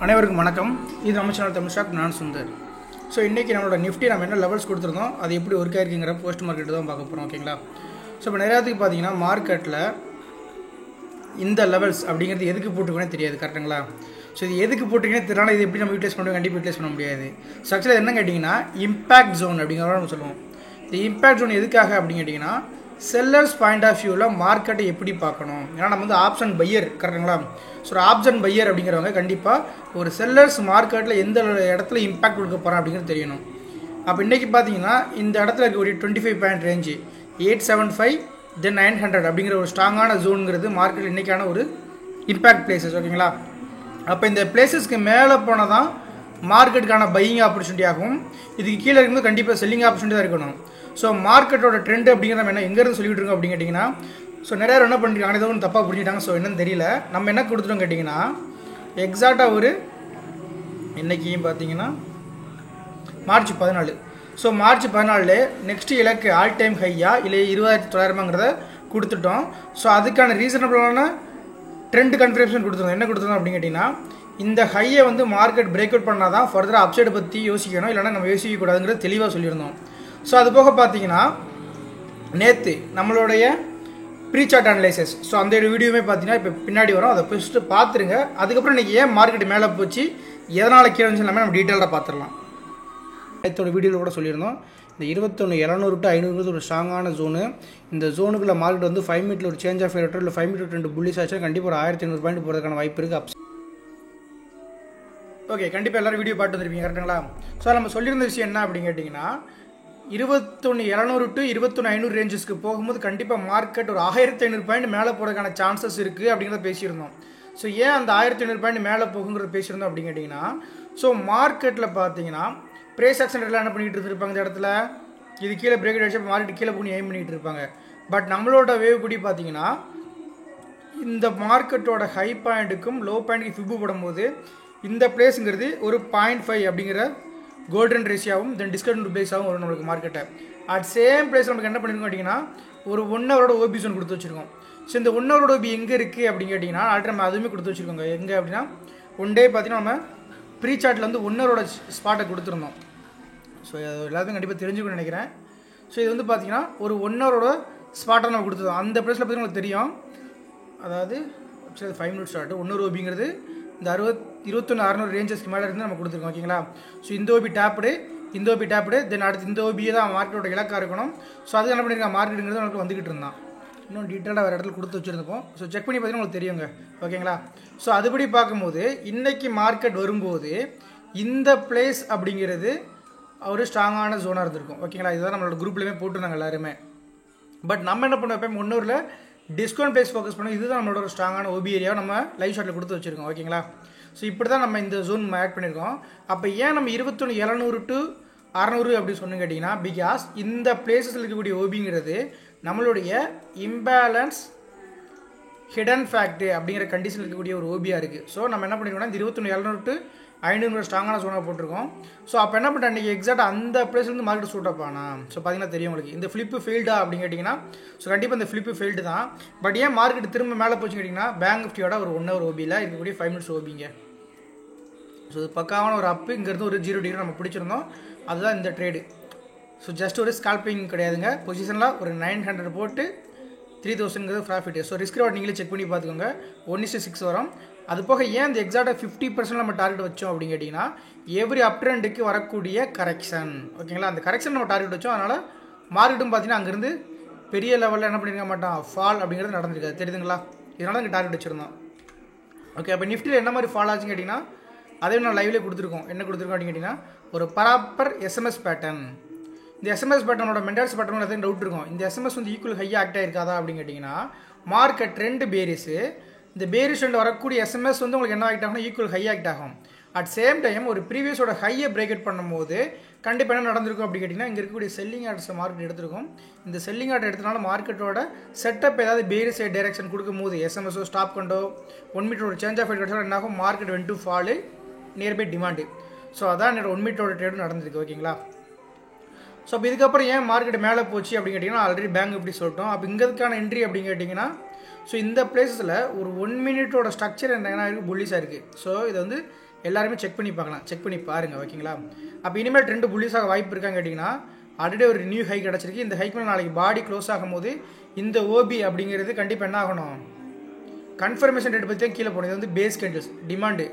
அனைவருக்கும் வணக்கம். இது நம்ம சேனல் தமிழ் ஸ்டாக். நான் சுந்தர். ஸோ இன்றைக்கி நம்மளோட நிஃப்டி நம்ம என்ன லெவல்ஸ் கொடுத்துருந்தோம், அது எப்படி ஒர்க் ஆகிருக்குங்கிற போஸ்ட் மார்க்கெட்டு தான் பார்க்க போகிறோம். ஓகேங்களா? ஸோ இப்போ நிறையாத்துக்கு பார்த்தீங்கன்னா மார்க்கெட்டில் இந்த லெவல்ஸ் அப்படிங்கிறது எதுக்கு போட்டுக்கோனே தெரியாது. கரெக்டுங்களா? ஸோ இது எதுக்கு போட்டுக்கனே தெரியல. இது எப்படி நம்ம யூட்டிலைஸ் பண்ணுவோம்? கண்டிப்பாக யூட்டிலைஸ் பண்ண முடியாது. ஸோ ஆக்சுவலாக என்ன கேட்டிங்கன்னா இம்பேக்ட் ஜோன் அப்படிங்கிறத நம்ம சொல்லுவோம். இந்த இம்பேக்ட் ஜோன் எதுக்காக அப்படின்னு கேட்டிங்கன்னா செல்லர்ஸ் பாயிண்ட் ஆஃப் வியூவில் மார்க்கெட்டை எப்படி பார்க்கணும். ஏன்னா நம்ம வந்து ஆப்ஷன் பையர். கரெக்டுங்களா? ஸோ ஒரு ஆப்ஷன் பையர் அப்படிங்கிறவங்க கண்டிப்பாக ஒரு செல்லர்ஸ் மார்க்கெட்டில் எந்த இடத்துல இம்பாக்ட் கொடுக்க போகிறோம் அப்படிங்கிறது தெரியணும். அப்போ இன்றைக்கி பார்த்தீங்கன்னா இந்த இடத்துல இருக்கக்கூடிய 25 பாயிண்ட் ரேஞ்சு 875 தென் 900 அப்படிங்கிற ஒரு ஸ்ட்ராங்கான ஜோனுங்கிறது மார்க்கெட்டில் இன்றைக்கான ஒரு இம்பேக்ட் பிளேசஸ். ஓகேங்களா? அப்போ இந்த பிளேசஸ்க்கு மேலே போனால் தான் மார்க்கெட்டுக்கான பையிங் ஆப்பர்ச்சுனிட்டி ஆகும். இதுக்கு கீழே இருக்கும்போது கண்டிப்பாக செல்லிங் ஆப்பர்ச்சுனிட்டி தான் இருக்கணும். ஸோ மார்க்கெட்டோட ட்ரெண்ட் அப்படிங்கிற நம்ம என்ன எங்கேருந்து சொல்லிட்டு இருக்கோம் அப்படின்னு கேட்டிங்கன்னா, ஸோ நிறைய என்ன பண்ணிருக்காங்க, ஏதோ ஒன்று தப்பாக புரிஞ்சுட்டாங்க. ஸோ என்னன்னு தெரியல. நம்ம என்ன கொடுத்துட்டோம் கேட்டிங்கன்னா எக்ஸாக்டாக ஒரு இன்றைக்கியும் பார்த்தீங்கன்னா மார்ச் 14. ஸோ மார்ச் 14 நெக்ஸ்ட் இலக்கு ஆல் டைம் ஹையா இல்லை 20,900ங்கிறத கொடுத்துட்டோம். ஸோ அதுக்கான ரீசனபிளான ட்ரெண்ட் கன்ஃபர்மேஷன் கொடுத்துருந்தோம். என்ன கொடுத்துருந்தோம் அப்படின்னு கேட்டிங்கன்னா இந்த ஹையை வந்து மார்க்கெட் பிரேக் அவுட் பண்ணால் தான் ஃபர்தராக அப்சைடு பற்றி யோசிக்கணும், இல்லைனா நம்ம யோசிக்கக்கூடாதுங்கிறது தெளிவாக சொல்லியிருந்தோம். ஸோ அது போக பார்த்தீங்கன்னா நேற்று நம்மளுடைய ப்ரீ சார்ட் அனலைசஸ், ஸோ அந்த வீடியோவுமே பார்த்தீங்கன்னா இப்போ பின்னாடி வரும், அதை ஃபஸ்ட்டு பார்த்துருங்க. அதுக்கப்புறம் இன்றைக்கி ஏன் மார்க்கெட் மேலே போச்சு, எதனால் கீழே எல்லாமே நம்ம டீட்டெயிலாக பார்த்துடலாம். நேற்றோட வீடியோவில் கூட சொல்லியிருந்தோம், இந்த 21,700 to 500 ஒரு ஸ்ட்ராங்கான ஜோனு. இந்த ஜோனுக்குள்ள மார்க்கெட் வந்து 5 மினிட்ல ஒரு சேஞ்ச் ஆஃப் ரேட்டோ இல்லை 5 மினிட் 2 புல்லிஸ் ஆச்சு கண்டிப்பாக ஒரு 1500 பாயிண்ட் போகிறதுக்கான வாய்ப்பு இருக்குது. ஓகே, கண்டிப்பாக எல்லோரும் வீடியோ பார்த்து வந்துருப்பீங்க. கரெக்டுங்களா? ஸோ நம்ம சொல்லியிருந்த விஷயம் என்ன அப்படின்னு கேட்டிங்கன்னா 21,700 to 21,500 ரேஞ்சஸ்க்கு போகும்போது கண்டிப்பாக மார்க்கெட் ஒரு 1,500 பாயிண்ட் மேலே போகிறதுக்கான சான்சஸ் இருக்குது அப்படிங்கிறத பேசியிருந்தோம். ஸோ ஏன் அந்த 1,500 பாயிண்ட் மேலே போகுங்கிறத பேசியிருந்தோம் அப்படின்னு கேட்டிங்கன்னா, ஸோ மார்க்கெட்டில் பார்த்தீங்கன்னா ப்ரைஸ் ஆக்ஷன் எல்லாம் என்ன பண்ணிகிட்டு இருந்திருப்பாங்க, இந்த இடத்துல இது கீழே பிரேக் அடிச்சு மார்க்கெட் கீழே போய் எய்ம் பண்ணிகிட்டு இருப்பாங்க. பட் நம்மளோட வேவ் படி பார்த்தீங்கன்னா இந்த மார்க்கெட்டோட ஹை பாயிண்ட்டுக்கும் லோ பாயிண்ட்டுக்கு ஃபிப்பு போடும்போது இந்த பிளேஸுங்கிறது ஒரு 0.5 அப்படிங்கிற கோல்டன் ரேஷியாவும் தென் டிஸ்கவுண்ட் பிளேஸாகவும் வரும் நம்மளுக்கு மார்க்கெட்டை. அட் சேம் பிளேஸ் நமக்கு என்ன பண்ணிருக்கோம் கேட்டிங்கன்னா ஒரு 1 ஹவரோட ஓபி ஜோன் கொடுத்து வச்சுருக்கோம். ஸோ இந்த 1 ஹவரோட ஓபி எங்கே இருக்குது அப்படின்னு கேட்டிங்கன்னா ஆல்ரெடி நம்ம அதுவுமே கொடுத்து வச்சுருக்கோங்க. எங்கே அப்படின்னா ஒன் டே பார்த்தீங்கன்னா நம்ம ப்ரீ சார்ட்டில் வந்து 1 ஹவரோட ஸ்பாட்டை கொடுத்துருந்தோம். ஸோ அது எல்லாத்தையும் கண்டிப்பாக தெரிஞ்சுக்கணும்னு நினைக்கிறேன். ஸோ இது வந்து பார்த்தீங்கன்னா ஒரு 1 ஹவரோட ஸ்பாட்டை நம்ம கொடுத்துருந்தோம். அந்த பிளேஸில் பார்த்தீங்கன்னா உங்களுக்கு தெரியும், அதாவது 5 மினிட்ஸ் ஸ்டார்ட் 1 ஹவர் ஓபிங்கிறது இந்த 21,600 ரேஞ்சஸ்க்கு மேலே இருந்து நம்ம கொடுத்துருக்கோம். ஓகேங்களா? ஸோ இந்த ஓபி டேப்டு, இந்த ஓபி டேப்டு, தென் அடுத்து இந்த ஓபியே தான் மார்க்கெட்டோட இலக்காக இருக்கணும். ஸோ அது என்ன பண்ணியிருக்காங்க, மார்க்கெட்டுங்கிறது நமக்கு வந்துக்கிட்டு இருந்தான். இன்னும் டீட்டெயிலாக வேறு இடத்துல கொடுத்து வச்சுருந்தப்போம். ஸோ செக் பண்ணி பார்த்தீங்கன்னா உங்களுக்கு தெரியுங்க. ஓகேங்களா? ஸோ அதுபடி பார்க்கும்போது இன்றைக்கி மார்க்கெட் வரும்போது இந்த பிளேஸ் அப்படிங்கிறது ஒரு ஸ்ட்ராங்கான ஜோனாக இருந்திருக்கும். ஓகேங்களா? இதுதான் நம்மளோட குரூப்லேயுமே போட்டுருந்தாங்க எல்லாருமே. பட் நம்ம என்ன பண்ணுவோம், எப்போ 1 ஹவரில் டிஸ்கவுண்ட் ப்ரைஸ் ஃபோக்கஸ் பண்ணோம். இதுதான் நம்மளோட ஒரு ஸ்ட்ராங்கான ஓபி ஏரியாவை நம்ம லைவ் ஷாட்டில் கொடுத்து வச்சுருக்கோம். ஓகேங்களா? ஸோ இப்படி தான் நம்ம இந்த ஜோன் ஆட் பண்ணியிருக்கோம். அப்போ ஏன் நம்ம 21,700 to 600 அப்படி சொன்னு கேட்டிங்கன்னா, பிகாஸ் இந்த பிளேஸஸில் இருக்கக்கூடிய ஓபிங்கிறது நம்மளுடைய இம்பேலன்ஸ் ஹிடன் ஃபேக்ட் அப்படிங்கிற கண்டிஷனில் இருக்கக்கூடிய ஒரு ஓபியாக இருக்குது. ஸோ நம்ம என்ன பண்ணிருக்கோம்னா இந்த 21,700 to 500 ஸ்ட்ராங்கான ஜோனாக போட்டிருக்கோம். ஸோ அப்போ என்ன பண்ணிட்டேன், அன்றைக்கி எக்ஸாக்டாக அந்த பிளேஸ்லேருந்து மார்க்கெட் சூட் அப் ஆனா. ஸோ பார்த்தீங்கன்னா தெரியும் உங்களுக்கு இந்த ஃப்ளிப்பு ஃபெயில்டா அப்படின்னு கேட்டிங்கன்னா, ஸோ கண்டிப்பாக இந்த ஃப்ளிப்பு ஃபெயில்டு தான். பட் ஏன் மார்க்கெட் திரும்ப மேலே போச்சுன்னு கேட்டிங்கன்னா பேங்க் நிஃப்டியோட ஒரு 1 ஹவர் ஓபியில் இருக்கக்கூடிய 5 மினிட்ஸ் ஓபிங்க. ஸோ இது பக்காவான ஒரு அப்பு. இங்கேருந்து ஒரு 0 டிகிரி நம்ம பிடிச்சிருந்தோம். அதுதான் இந்த ட்ரேடு. ஸோ ஜஸ்ட் ஒரு ஸ்கால்பிங் கிடையாதுங்க. பொசிஷனில் ஒரு 900 போட்டு 3,000ங்கிறது ப்ராஃபிட். ஸோ ரிஸ்க் ரிவார்ட் நீங்களே செக் பண்ணி பார்த்துக்கோங்க. 1:6 வரும். அது போக ஏன் இந்த எக்ஸாக்டாக 50% நம்ம டார்கெட் வச்சோம் அப்படின்னு கேட்டிங்கன்னா எவ்ரி அப் ட்ரெண்டுக்கு வரக்கூடிய கரெக்ஷன். ஓகேங்களா? அந்த கரெக்ஷன் நம்ம டார்கெட் வச்சோம். அதனால் மார்க்கெட்டும் பார்த்தீங்கன்னா அங்கேருந்து பெரிய லெவலில் என்ன பண்ணியிருக்க மாட்டோம், ஃபால் அப்படிங்கிறது நடந்திருக்காது. தெரியுதுங்களா? இதனால இங்கே டார்கெட் வச்சுருந்தோம். ஓகே, அப்போ நிஃப்டியில் என்ன மாதிரி ஃபால் ஆச்சுன்னு கேட்டிங்கன்னா அதே நான் லைவ்லேயே கொடுத்துருக்கோம். என்ன கொடுத்துருக்கோம் அப்படின்னு கேட்டிங்கன்னா ஒரு ப்ராப்பர் எஸ்எம்எஸ் பேட்டர்ன். இந்த எஸ்எம்எஸ் பேட்டர்னோட மெண்டால்ஸ் பேட்டர்ன் எதாவது டவுட் இருக்கும். இந்த எஸ்எம்எஸ் வந்து ஈக்குவல் ஹையாக ஆக்ட் ஆகிருக்காதா அப்படின்னு கேட்டிங்கன்னா மார்க்கெட் 2 பேரிஸு. இந்த பேரிஸ் ரெண்டு வரக்கூடிய எஸ்எம்எஸ் வந்து உங்களுக்கு என்ன ஆக்ட் ஆகும்னா ஈக்குவல் ஹை ஆக்ட் ஆகும். அட் சேம் டைம் ஒரு ப்ரீவியஸோட ஹையை பிரேக் அவுட் பண்ணும்போது கண்டிப்பாக என்ன நடந்திருக்கும் அப்படின்னு கேட்டிங்கன்னா இங்கே இருக்கக்கூடிய செல்லிங் ஆர்டர்ஸை மார்க்கெட் எடுத்திருக்கும். இந்த செல்லிங் ஆர்டர் எடுத்தனால மார்க்கெட்டோட செட்டப் ஏதாவது பேரிஸ் டைரக்ஷன் கொடுக்கும்போது எஸ்எம்எஸோ ஸ்டாப் கண்டோ 1 மீட்டரோட சேஞ்ச் ஆஃப் கிடைச்சா என்ன ஆகும், market when to fall nearby demand. So அதான் என்னோட 1 மீட்டரோட ட்ரேடும் நடந்திருக்கு. ஓகேங்களா? ஸோ அப்போ இதுக்கப்புறம் ஏன் மார்க்கெட் மேலே போச்சு அப்படின்னு கேட்டிங்கன்னா ஆல்ரெடி பேங்க் எப்படி சொல்லிட்டோம். அப்போ இங்கேதுக்கான என்ட்ரி அப்படின்னு கேட்டிங்கன்னா ஸோ இந்த பிளேஸில் ஒரு 1 மினிட்டோட ஸ்ட்ரக்சர் என்ன இருக்குது, புல்லிஸாக இருக்குது. ஸோ இது வந்து எல்லாருமே செக் பண்ணி பார்க்கலாம், செக் பண்ணி பாருங்கள். ஓகேங்களா? அப்போ இனிமேல் ட்ரெண்டு புல்லிஸாக வாய்ப்பு இருக்கான்னு கேட்டிங்கன்னா, ஆல்ரெடி ஒரு நியூ ஹை கிடச்சிருக்கு. இந்த ஹைக்கு மேலே நாளைக்கு பாடி க்ளோஸ் ஆகும்போது இந்த ஓபி அப்படிங்கிறது கண்டிப்பாக என்ன ஆகணும், கன்ஃபர்மேஷன் ரேட் பற்றி தான் கீழே போகணும். இது வந்து base candles demand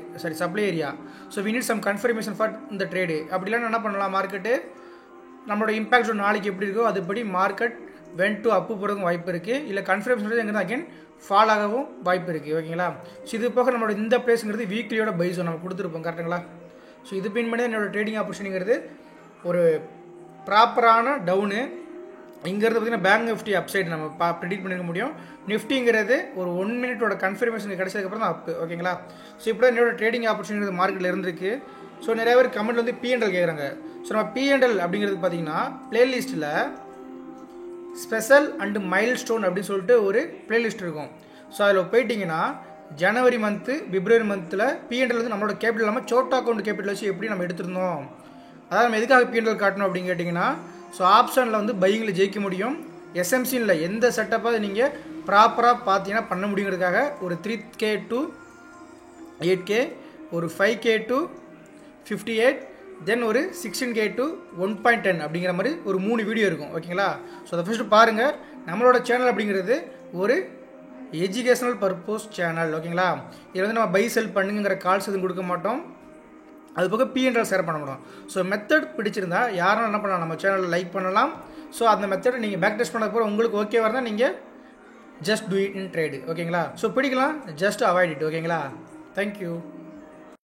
supply area. So we need some confirmation for இந்த ட்ரேடு. அப்படிலாம் என்ன பண்ணலாம், மார்க்கெட்டு நம்மளோட இம்பாக்ட் நாளைக்கு எப்படி இருக்கோ அதுபடி மார்க்கெட் வென் டு அப்பு போகிறதுக்கும் வாய்ப்பு இருக்குது. இல்லை கன்ஃபர்மேஷன் எங்கே அகைன் ஃபால் ஆகவும் வாய்ப்பு இருக்குது. ஓகேங்களா? ஸோ இது போக நம்மளோட இந்த பிளேஸுங்கிறது வீக்லியோட பை ஜோன் நம்ம கொடுத்துருப்போம். கரெக்டுங்களா? ஸோ இது பின் பண்ணி என்னோடய ட்ரேடிங் ஆப்பர்ச்சுனிங்கிறது ஒரு ப்ராப்பரான டவுனு. இங்கிறது பார்த்திங்கன்னா பேங்க் நிஃப்டி அப்சைடு நம்ம ப்ரெடிக்ட் பண்ணிக்க முடியும். நிஃப்டிங்கிறது ஒரு 1 மினிட்டோட கன்ஃபர்மேஷன் கிடைச்சதுக்கப்புறம் தான் அப்பு. ஓகேங்களா? ஸோ இப்படி தான் என்னோட ட்ரேடிங் ஆப்பர்ச்சுனிட்டி மார்க்கெட்டில் இருந்திருக்கு. ஸோ நிறைய பேர் கமெண்ட் வந்து P&L கேட்குறாங்க. ஸோ நம்ம P&L அப்படிங்கிறது பார்த்திங்கன்னா பிளேலிஸ்ட்டில் ஸ்பெஷல் அண்டு மைல் ஸ்டோன் அப்படின்னு சொல்லிட்டு ஒரு பிளேலிஸ்ட் இருக்கும். ஸோ அதில் போயிட்டிங்கன்னா ஜனவரி மந்த்து பிப்ரவரி மந்தில் P&L வந்து நம்மளோட கேபிட்டல் இல்லாமல் சோட்டா அக்கௌண்ட் கேபிட்டல் வச்சு எப்படி நம்ம எடுத்திருந்தோம், அதாவது நம்ம எதுக்காக P&L காட்டணும் அப்படின்னு கேட்டிங்கன்னா, ஸோ ஆப்ஷனில் வந்து பையிங்கில் ஜெயிக்க முடியும். எஸ்எம்சியில் எந்த செட்டப்பாக நீங்கள் ப்ராப்பராக பார்த்தீங்கன்னா பண்ண முடியுங்கிறதுக்காக ஒரு 3K to 8K, ஒரு 5K to 58, தென் ஒரு 16K to 1.10 அப்படிங்கிற மாதிரி ஒரு 3 வீடியோ இருக்கும். ஓகேங்களா? ஸோ அதை ஃபஸ்ட்டு பாருங்கள். நம்மளோட சேனல் அப்படிங்கிறது ஒரு எஜுகேஷனல் பர்பஸ் சேனல். ஓகேங்களா? இதில் வந்து நம்ம பை செல் பண்ணுங்கிற கால்ஸ் எதுவும் கொடுக்க மாட்டோம். அது போக P&L ஷேர் பண்ண முடியும். ஸோ மெத்தட் பிடிச்சிருந்தா யாரும் என்ன பண்ணலாம், நம்ம சேனலில் லைக் பண்ணலாம். ஸோ அந்த மெத்தடை நீங்கள் பேக் டெஸ்ட் பண்ண போகிற உங்களுக்கு ஓகேவாக இருந்தால் நீங்கள் just do it in trade. ஓகேங்களா? ஸோ பிடிக்கலாம், ஜஸ்ட் அவாய்ட் இட். ஓகேங்களா? தேங்க்யூ.